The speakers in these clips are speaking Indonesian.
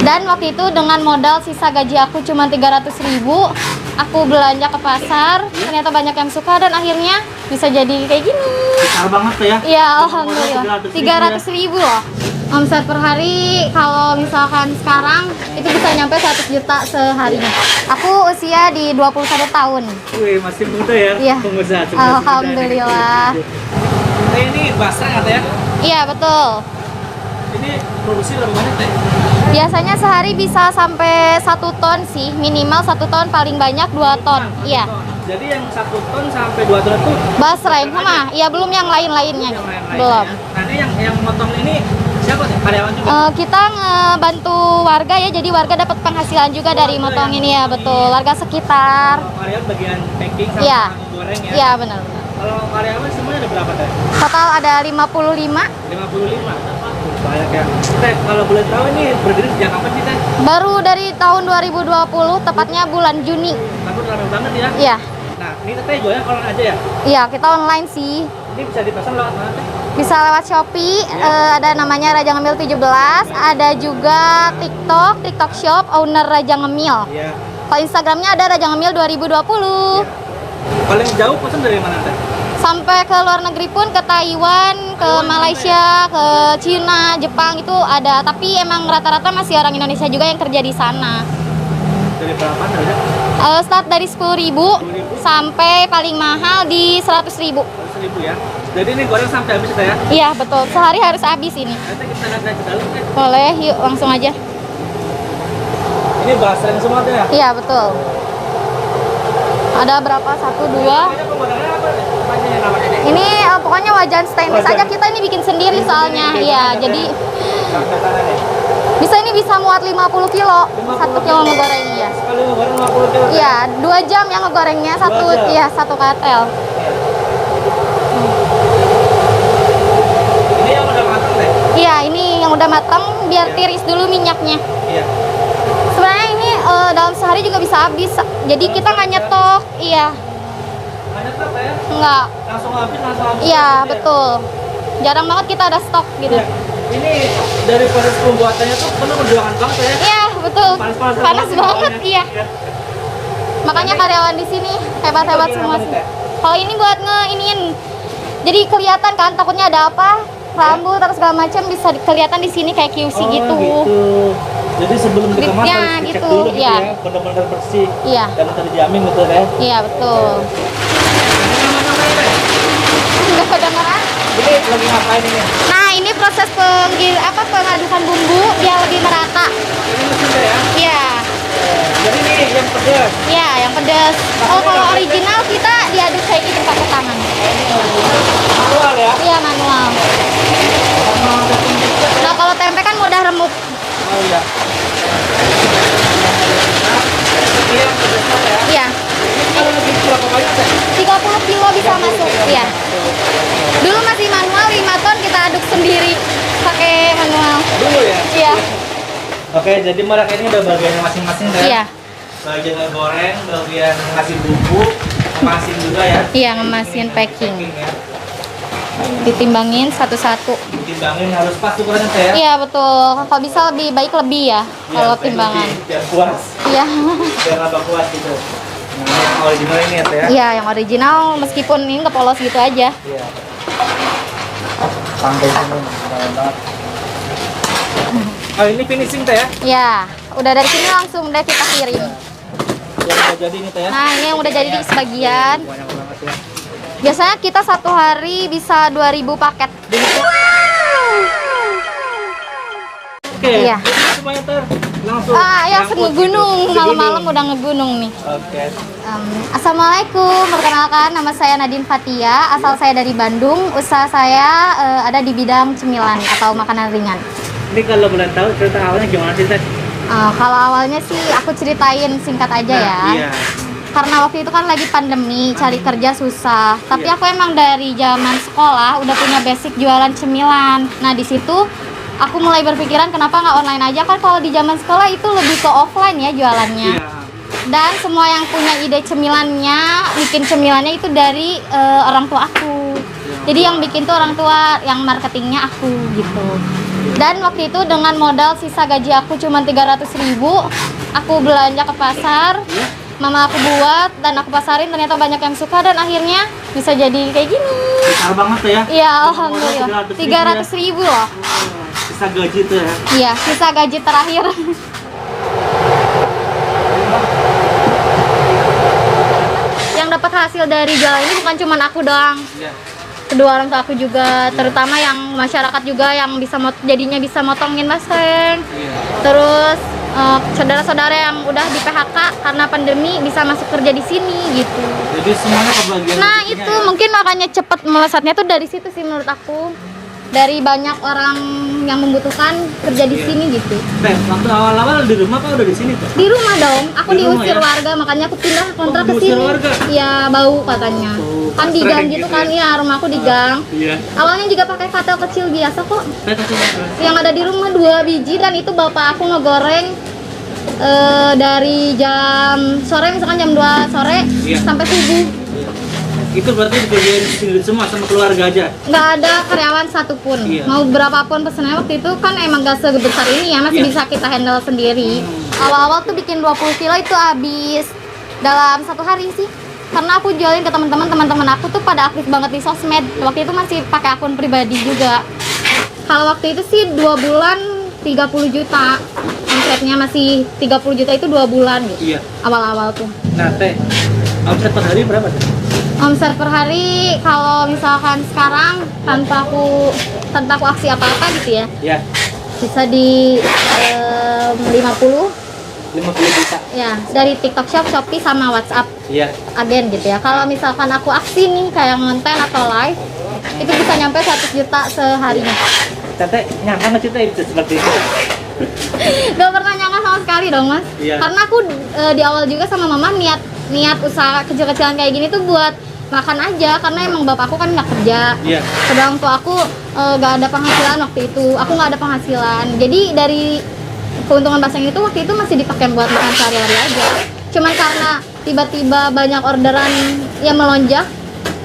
Dan waktu itu dengan modal sisa gaji aku cuma 300.000, aku belanja ke pasar, ternyata banyak yang suka dan akhirnya bisa jadi kayak gini. Besar banget tuh ya. Iya, alhamdulillah. 300.000 loh. Omset per hari kalau misalkan sekarang itu bisa nyampe 100 juta seharinya. Aku usia di 21 tahun. Wih, masih muda ya. Iya. Pengusaha. Alhamdulillah. Ini basah nggak Teh ya? Iya, betul. Ini produksi berapa banyak Teh? Biasanya sehari bisa sampai 1 ton sih, minimal 1 ton, paling banyak 2 ton. Iya. Jadi yang 1 ton sampai 2 ton itu Basreng mah, ya belum yang lain-lainnya. Belum. Nanti yang motong ini siapa nih? Karyawan juga? Kita ngebantu warga ya, jadi warga dapat penghasilan juga dari motong ini ya, betul. Warga sekitar. Kalau karyawan bagian packing sama Iya. goreng ya? Iya, benar. Kalau karyawan semuanya ada berapa Teh? Total ada 55. 55? Banyak ya. Teh, kalau boleh tahu ini berdiri sejak kapan sih Teh? Baru dari tahun 2020, tepatnya bulan Juni. Baru rame banget ya? Iya. Nah, ini Teh jualnya online aja ya? Iya, kita online sih. Ini bisa dipesan lewat mana Teh? Bisa lewat Shopee, ada namanya Raja Ngemil 17, ada juga TikTok Shop, owner Raja Ngemil. Iya. Kalau Instagramnya ada Raja Ngemil 2020. Iya. Paling jauh pesan dari mana Teh? Sampai ke luar negeri pun, ke Taiwan, ke Malaysia, ke Cina, Jepang itu ada. Tapi emang rata-rata masih orang Indonesia juga yang kerja di sana. Dari berapa harga? Start dari 10.000 sampai paling mahal di 100.000. 100.000 ya. Jadi ini goreng sampai habis Teh ya? Iya, betul. Sehari harus habis ini. Nanti kita lihat ke dalam Teh. Boleh, yuk langsung aja. Ini basreng semua Teh ya? Iya, betul. Ada berapa? 1, 2. Namanya pembuatannya apa Teh? Apanya yang namanya ini? Ini pokoknya wajan stainless aja, kita ini bikin sendiri soalnya. Iya, jadi Sampai sana nih. bisa muat 50 kilo. 1 kilo ngegoreng ya. Sekali ngegoreng 50 kilo. Iya, 2 jam yang ngegorengnya, 2 jam. iya, 1 katel. Ini yang udah matang Teh? Iya, ini yang udah matang biar tiris dulu minyaknya. Iya. Sebenarnya ini dalam sehari juga bisa habis. Jadi kita nggak nyetok. Iya, Banyak Teh ya? nggak. Langsung habis. Iya, betul. Jarang banget kita ada stok gitu. Iya. Ini dari proses pembuatannya tuh penuh perjuangan banget ya? Iya, betul. Panas Panas banget, iya. Makanya karyawan di sini hebat-hebat Ini semua apa nih, sih. Teh? Kalau ini buat ngeiniin, jadi kelihatan kan takutnya ada apa, rambut atau segala macam bisa kelihatan di sini kayak QC gitu. Jadi sebelum dikemas Ya, harus dicek gitu, dulu gitu ya. ya, benar-benar bersih Iya, dan terjamin gitu ya. iya betul. Ini namanya Teh? Nggak kedengeran? Ini lagi ngapain ini? Nah, ini proses pengadukan bumbu biar lebih merata. Ini mesin Teh ya? Iya, Jadi ini yang pedas. iya yang pedas. Oh, kalau original kita diaduk kayak gitu pakai tangan. Manual ya? Iya, manual. Nah, kalau tempe kan mudah remuk. Oh iya. Ini yang pedasnya ya? Iya, Ini kalau lebih berapa banyak Teh? 30 kilo bisa masuk. Iya. Dulu masih manual 5 ton kita aduk sendiri pakai manual. Dulu ya? Iya. Oke, jadi mereka ini udah bagiannya masing-masing kan? Iya. Bagian ngegoreng, bagian ngasih bumbu, ngemasin juga ya? Iya, ngemasin packing. ya. Ditimbangin satu-satu. Ditimbangin harus pas ukurannya Teh ya? Iya, betul. Kalau bisa lebih baik lebih ya kalau Biar timbangan. lebih- Biar puas, Iya. biar nambah puas gitu. Nah, ini yang original ini ya Teh ya? Iya, yang original meskipun ini nggak polos gitu aja. Iya. Sampai sini, keren banget. Oh, ini finishing Teh ya? Iya, udah dari sini langsung deh kita kirim. Yang udah jadi ini Teh ya? Nah, ini yang udah jadi di sebagian. Banyak banget ya. Biasanya kita 1 hari bisa 2.000 paket. Oke, Iya. ini semuanya Teh. Langsung. Ya ngangkut ngegunung, gitu. malam-malam udah ngegunung nih. Oke. Assalamualaikum, perkenalkan nama saya Nadine Fatia, asal saya dari Bandung. Usaha saya ada di bidang cemilan atau makanan ringan. Ini kalau boleh tahu cerita awalnya gimana sih Teh? Kalau awalnya sih aku ceritain singkat aja ya. Iya. Karena waktu itu kan lagi pandemi, cari kerja susah. Tapi Iya. aku emang dari zaman sekolah udah punya basic jualan cemilan. Nah, di situ aku mulai berpikiran kenapa nggak online aja, kan kalau di zaman sekolah itu lebih ke offline ya jualannya. Iya. Dan semua yang punya ide cemilannya, bikin cemilannya itu dari orang tua aku. Jadi yang bikin tuh orang tua, yang marketingnya aku gitu. Iya. Dan waktu itu dengan modal sisa gaji aku cuma 300.000, aku belanja ke pasar. Iya. Mama aku buat dan aku pasarin, ternyata banyak yang suka dan akhirnya bisa jadi kayak gini. Besar banget tuh ya. Iya, alhamdulillah. 300.000 loh. Sisa gaji tuh ya. Iya, sisa gaji terakhir. Yang dapat hasil dari jualan ini bukan cuma aku doang. Iya. Kedua orang tua aku juga, terutama yang masyarakat juga yang bisa jadinya bisa motongin baseng. Iya. Terus saudara-saudara yang udah di PHK karena pandemi bisa masuk kerja di sini gitu. Jadi semuanya kebagian. Nah rezekinya itu ya? mungkin makanya cepet melesatnya tuh dari situ sih menurut aku. Dari banyak orang yang membutuhkan kerja di Iya. sini gitu. Teh, waktu awal-awal di rumah apa udah di sini tuh? Di rumah dong, aku Di rumah diusir ya? warga makanya aku pindah kontrak Oh, ke diusir sini. warga? Iya bau katanya. Oh, Kan di gang sering gitu gitu kan ya? ya, rumahku di gang. Iya. Awalnya juga pakai katel kecil biasa kok. Teh kasih makan. Yang ada di rumah 2 biji dan itu bapak aku ngegoreng dari jam sore, misalkan jam 2 sore Iya. sampai subuh. Itu berarti dikerjain sendiri semua sama keluarga aja. Nggak ada karyawan satupun. Iya. Mau berapapun pesannya waktu itu kan emang gak sebesar ini ya, masih Iya. bisa kita handle sendiri. Awal-awal tuh bikin 20 kilo itu habis dalam 1 hari sih. Karena aku jualin ke teman-teman aku tuh pada aktif banget di sosmed. Waktu itu masih pakai akun pribadi juga. Kalau waktu itu sih 2 bulan 30 juta. Omsetnya masih 30 juta itu 2 bulan gitu. Iya. Awal-awal tuh. Nah, Teh, omset per hari berapa tuh? Omset per hari kalau misalkan sekarang tanpa aku aksi apa-apa gitu ya, Ya, bisa di 50 50 juta. ya dari TikTok Shop, Shopee sama WhatsApp Iya. agen gitu ya. Kalau misalkan aku aksi nih kayak ngonten atau live itu bisa nyampe 100 juta seharinya. Tete nyangka nggak sih Teh bisa seperti itu? Gak pernah nyangka sama sekali dong mas. Iya. Karena aku di awal juga sama mama niat usaha kecil-kecilan kayak gini tuh buat makan aja, karena emang bapakku kan nggak kerja. Iya. Sedang tua aku nggak ada penghasilan waktu itu, aku nggak ada penghasilan. Jadi dari keuntungan baseng itu waktu itu masih dipakai buat makan sehari-hari aja. Cuman karena tiba-tiba banyak orderan yang melonjak,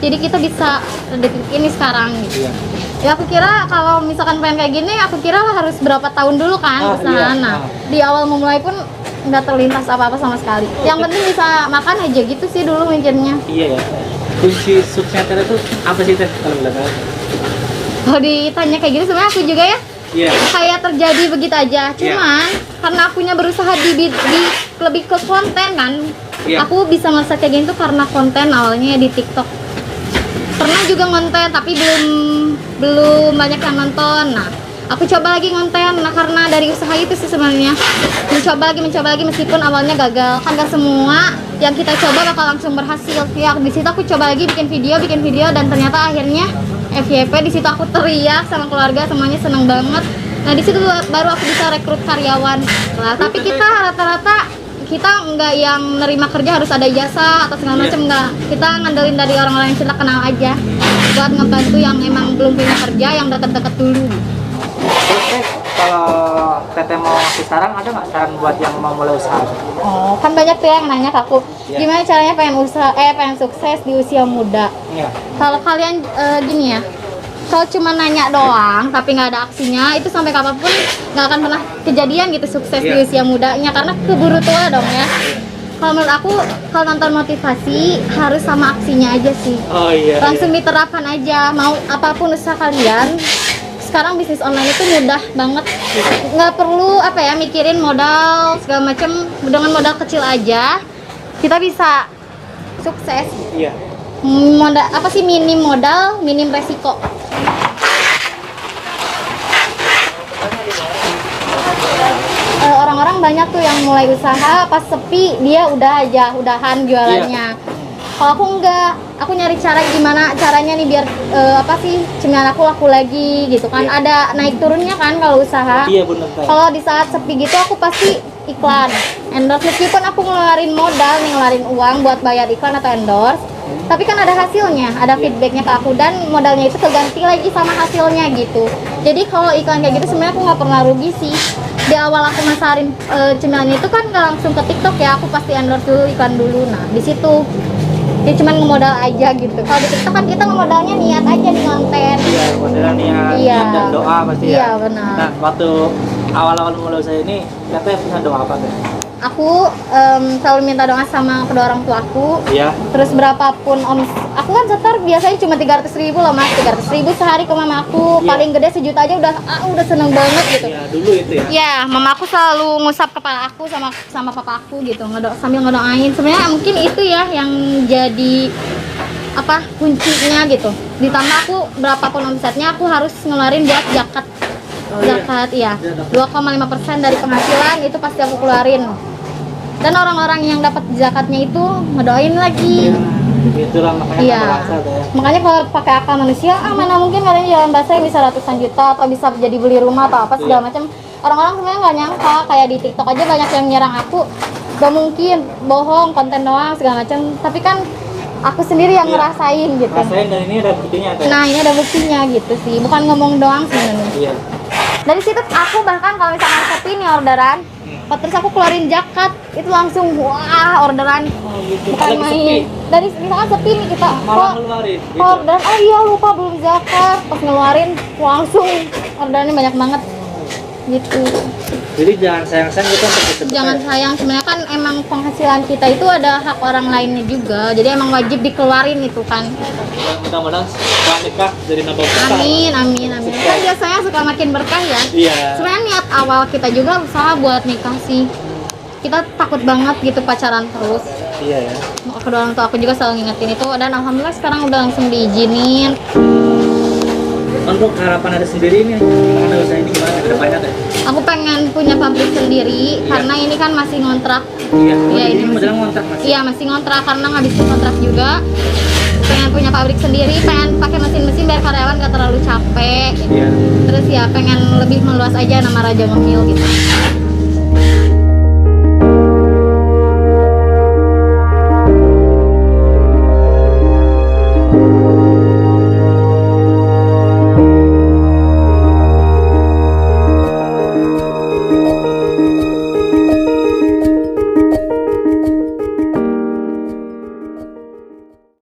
jadi kita bisa detik ini sekarang gitu. Iya. Ya aku kira kalau misalkan pengen kayak gini, aku kira harus berapa tahun dulu kan Oh, usaha. iya. Nah, Oh. di awal memulai pun nggak terlintas apa-apa sama sekali. Yang penting bisa makan aja gitu sih dulu mikirnya. Iya ya. Kunci suksesnya itu apa sih Teh kalau boleh tahu? Kalau ditanya kayak gitu sebenarnya aku juga ya Iya. kayak terjadi begitu aja. Cuman karena akunya berusaha di lebih ke konten kan. Iya. Aku bisa merasa kayak gini tuh karena konten awalnya di TikTok. Pernah juga ngonten tapi belum banyak yang nonton. Nah, aku coba lagi ngonten. Nah, karena dari usaha itu sih sebenarnya mencoba lagi meskipun awalnya gagal. Kan gak semua yang kita coba bakal langsung berhasil. Ya, di situ aku coba lagi bikin video dan ternyata akhirnya FYP. Di situ aku teriak sama keluarga, semuanya seneng banget. Nah, di situ baru aku bisa rekrut karyawan. Nah, tapi kita rata-rata kita nggak yang nerima kerja harus ada jasa atau segala macam, nggak. Kita ngandelin dari orang-orang yang kita kenal aja buat ngebantu yang emang belum punya kerja, yang deket-deket dulu. Terus Teh, kalau Teteh mau ngasih saran, ada nggak saran buat yang mau mulai usaha? Oh, kan banyak tuh yang nanya ke aku, Iya. gimana caranya pengen sukses di usia muda. Iya. Kalau kalian gini ya, kalau cuma nanya doang tapi nggak ada aksinya, itu sampai kapanpun nggak akan pernah kejadian gitu sukses di Iya. usia mudanya, karena keburu tua dong ya. Kalau menurut aku, kalau nonton motivasi harus sama aksinya aja sih. Oh iya. Langsung diterapkan aja. Mau apapun usaha kalian, sekarang bisnis online itu mudah banget. Nggak perlu mikirin modal segala macem. Dengan modal kecil aja kita bisa sukses. Iya. Modal minim modal, minim resiko. Orang-orang banyak tuh yang mulai usaha pas sepi dia udahan jualannya. Kalau aku enggak, aku nyari cara gimana caranya nih biar cemilan aku laku lagi gitu kan. Iya. Ada naik turunnya kan kalau usaha. Iya benar Teh. Kalau di saat sepi gitu aku pasti iklan, endorse, meskipun aku ngeluarin modal nih, ngeluarin uang buat bayar iklan atau endorse, tapi kan ada hasilnya, ada feedbacknya ke aku dan modalnya itu keganti lagi sama hasilnya gitu. Jadi kalau iklan kayak gitu sebenarnya aku nggak pernah rugi sih. Di awal aku masarin cemilannya itu kan nggak langsung ke TikTok ya, aku pasti endorse dulu, iklan dulu. Nah di situ ya cuman ngemodal aja gitu. Kalau di TikTok kan kita ngemodalnya niat aja di konten. Iya, modelan niat, Iya. niat dan doa pasti ya. Iya, benar. Nah, waktu awal-awal mulai saya ini, katanya punya doa apa tuh? Aku selalu minta doa sama kedua orang tua aku. Iya. Terus berapapun aku kan setor biasanya cuma 300.000 loh mas, 300.000 sehari ke mama aku. Iya. Paling gede sejuta aja udah seneng banget gitu. Iya, dulu itu ya. Ya, mama aku selalu ngusap kepala aku sama papa aku gitu, sambil ngedoain. Sebenarnya mungkin itu ya yang jadi apa kuncinya gitu. Ditambah aku berapapun omsetnya aku harus ngeluarin buat zakat. Oh, iya. Zakat iya. 2,5% dari penghasilan itu pasti aku keluarin. Dan orang-orang yang dapat zakatnya itu ngedoain lagi. Iya, itulah makanya Iya. bangsa tuh ya. Makanya kalau pakai akal manusia, mana mungkin kalian jalan bahasa bisa ratusan juta atau bisa jadi beli rumah atau apa segala macam. Orang-orang sebenarnya nggak nyangka, kayak di TikTok aja banyak yang nyerang aku. Gak mungkin, bohong, konten doang segala macam. Tapi kan aku sendiri yang Iya. ngerasain gitu. Rasain dan ini ada buktinya tuh. Nah ini ada buktinya gitu sih, bukan ngomong doang sebenarnya. Iya. Dari situ aku bahkan kalau misalkan sepi nih orderan, terus aku keluarin zakat, itu langsung wah orderan. Oh, gitu. Bukan Lagi sepi. main. Dari misalkan sepi nih kita, Malah ngeluarin gitu. orderan, oh iya lupa belum zakat, pas ngeluarin langsung orderannya banyak banget gitu. Jadi jangan sayang-sayang gitu untuk disebut. Jangan sayang, sebenarnya kan emang penghasilan kita itu ada hak orang lainnya juga, jadi emang wajib dikeluarin itu kan. Mudah-mudahan setelah nikah jadi nambah besar. Amin, amin, amin. Kan biasanya suka makin berkah ya. Iya. Sebenarnya niat awal kita juga usaha buat nikah sih. Kita takut banget gitu pacaran terus. Iya ya. Kedua orang tua aku juga selalu ngingetin itu, dan alhamdulillah sekarang udah langsung diizinin. Untuk harapan ada sendiri nih, ada usaha ini gimana ke depannya deh? Aku pengen punya pabrik sendiri karena ini kan masih ngontrak. Iya. Iya, Ini ini modelan ngontrak masih. Iya masih ngontrak karena ngabisin kontrak juga. Pengen punya pabrik sendiri, pengen pakai mesin-mesin biar karyawan gak terlalu capek. Iya. Terus ya pengen lebih meluas aja nama Raja Ngemil gitu.